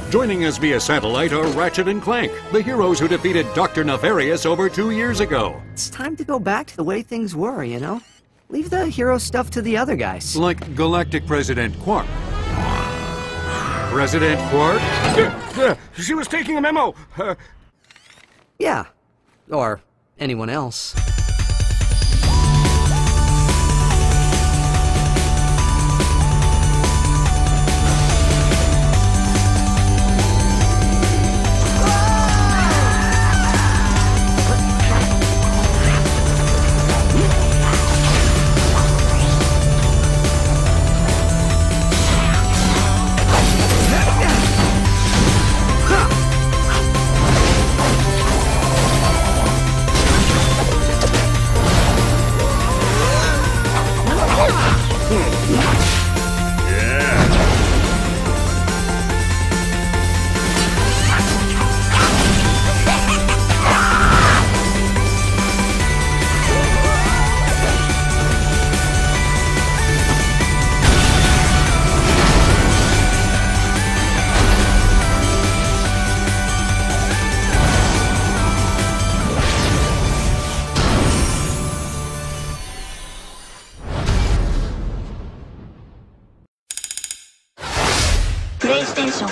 Joining us via satellite are Ratchet and Clank, the heroes who defeated Dr. Nefarious over 2 years ago. It's time to go back to the way things were, you know? Leave the hero stuff to the other guys. Like Galactic President Quark. President Quark? She was taking a memo. Yeah. Or anyone else. PlayStation